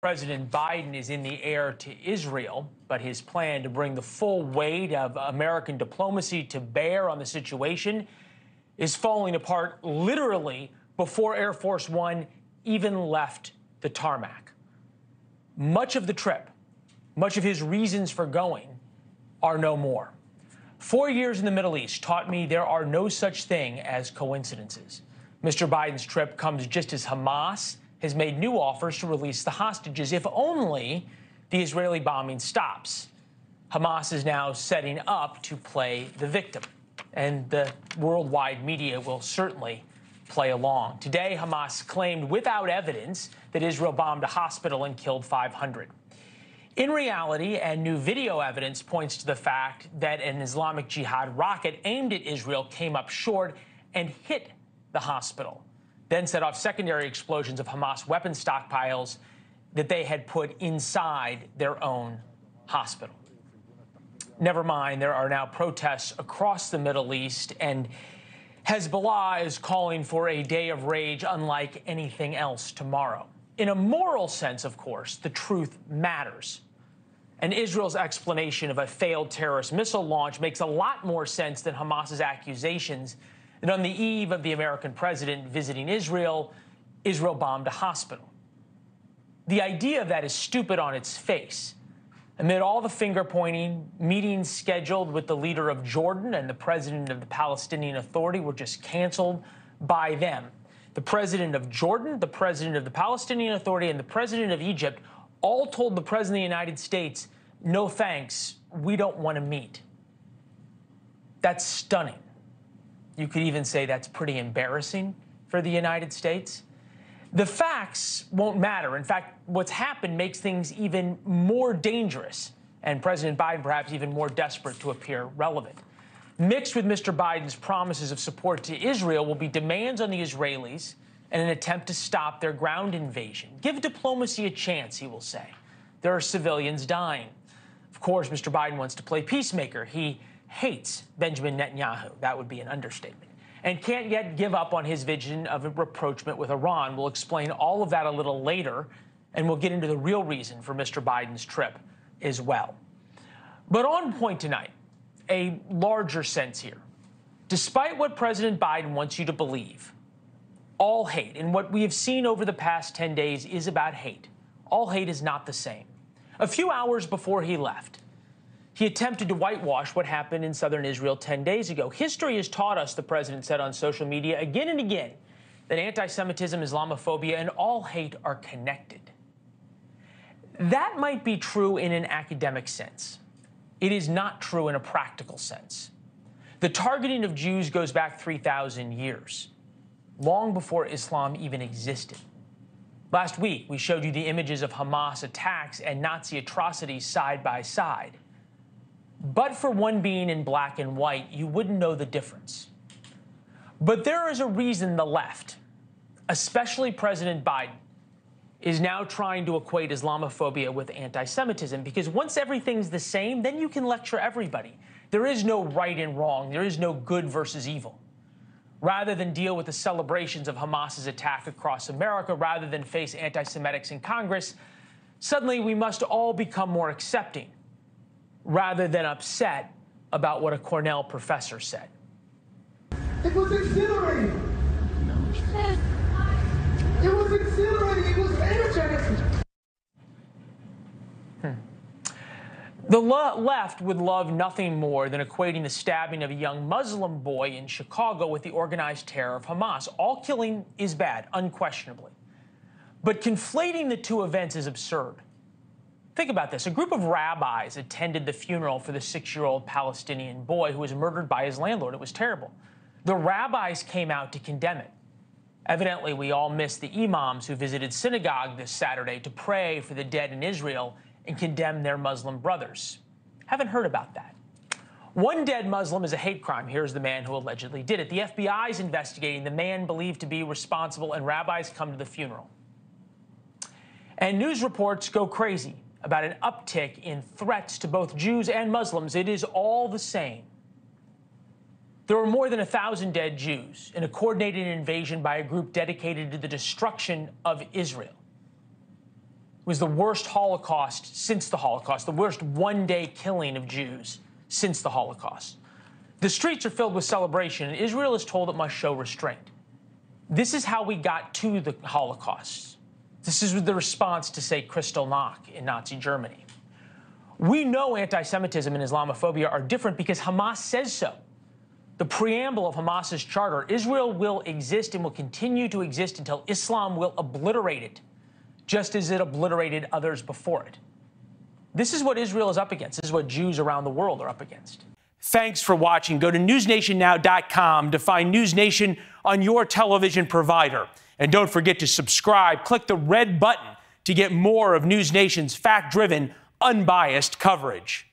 President Biden is in the air to Israel, but his plan to bring the full weight of American diplomacy to bear on the situation is falling apart literally before Air Force One even left the tarmac. Much of the trip, much of his reasons for going, are no more. 4 years in the Middle East taught me there are no such thing as coincidences. Mr. Biden's trip comes just as Hamas has made new offers to release the hostages if only the Israeli bombing stops. Hamas is now setting up to play the victim, and the worldwide media will certainly play along. Today, Hamas claimed without evidence that Israel bombed a hospital and killed 500. In reality, and new video evidence points to the fact that an Islamic Jihad rocket aimed at Israel came up short and hit the hospital, then set off secondary explosions of Hamas weapon stockpiles that they had put inside their own hospital. Never mind, there are now protests across the Middle East, and Hezbollah is calling for a day of rage unlike anything else tomorrow. In a moral sense, of course, the truth matters. And Israel's explanation of a failed terrorist missile launch makes a lot more sense than Hamas's accusations that on the eve of the American president visiting Israel, Israel bombed a hospital. The idea of that is stupid on its face. Amid all the finger-pointing, meetings scheduled with the leader of Jordan and the president of the Palestinian Authority were just canceled by them. The president of Jordan, the president of the Palestinian Authority, and the president of Egypt all told the president of the United States, "No thanks, we don't want to meet." That's stunning. You could even say that's pretty embarrassing for the United States. The facts won't matter. In fact, what's happened makes things even more dangerous, and President Biden perhaps even more desperate to appear relevant. Mixed with Mr. Biden's promises of support to Israel will be demands on the Israelis and an attempt to stop their ground invasion. Give diplomacy a chance, he will say. There are civilians dying. Of course, Mr. Biden wants to play peacemaker. He hates Benjamin Netanyahu. That would be an understatement. And can't yet give up on his vision of a rapprochement with Iran. We'll explain all of that a little later, and we'll get into the real reason for Mr. Biden's trip as well. But on point tonight, a larger sense here. Despite what President Biden wants you to believe, all hate, and what we have seen over the past 10 days is about hate. All hate is not the same. A few hours before he left, he attempted to whitewash what happened in southern Israel 10 days ago. History has taught us, the president said on social media again and again, that anti-Semitism, Islamophobia, and all hate are connected. That might be true in an academic sense. It is not true in a practical sense. The targeting of Jews goes back 3,000 years, long before Islam even existed. Last week, we showed you the images of Hamas attacks and Nazi atrocities side by side. But for one being in black and white, you wouldn't know the difference. But there is a reason the left, especially President Biden, is now trying to equate Islamophobia with anti-Semitism, because once everything's the same, then you can lecture everybody. There is no right and wrong. There is no good versus evil. Rather than deal with the celebrations of Hamas's attack across America, rather than face anti-Semitics in Congress, suddenly we must all become more accepting, rather than upset about what a Cornell professor said. It was exhilarating. It was exhilarating. It was energetic. The left would love nothing more than equating the stabbing of a young Muslim boy in Chicago with the organized terror of Hamas. All killing is bad, unquestionably. But conflating the two events is absurd. Think about this. A group of rabbis attended the funeral for the 6-year-old Palestinian boy who was murdered by his landlord. It was terrible. The rabbis came out to condemn it. Evidently, we all missed the imams who visited synagogue this Saturday to pray for the dead in Israel and condemn their Muslim brothers. Haven't heard about that. One dead Muslim is a hate crime. Here's the man who allegedly did it. The FBI is investigating the man believed to be responsible, and rabbis come to the funeral. And news reports go crazy about an uptick in threats to both Jews and Muslims. It is all the same. There were more than 1,000 dead Jews in a coordinated invasion by a group dedicated to the destruction of Israel. was the worst Holocaust since the Holocaust, the worst one-day killing of Jews since the Holocaust. The streets are filled with celebration, and Israel is told it must show restraint. This is how we got to the Holocaust. This is the response to, say, Kristallnacht in Nazi Germany. We know anti-Semitism and Islamophobia are different because Hamas says so. The preamble of Hamas's charter, Israel will exist and will continue to exist until Islam will obliterate it, just as it obliterated others before it. This is what Israel is up against. This is what Jews around the world are up against. Thanks for watching. Go to newsnationnow.com to find NewsNation on your television provider. And don't forget to subscribe. Click the red button to get more of NewsNation's fact-driven, unbiased coverage.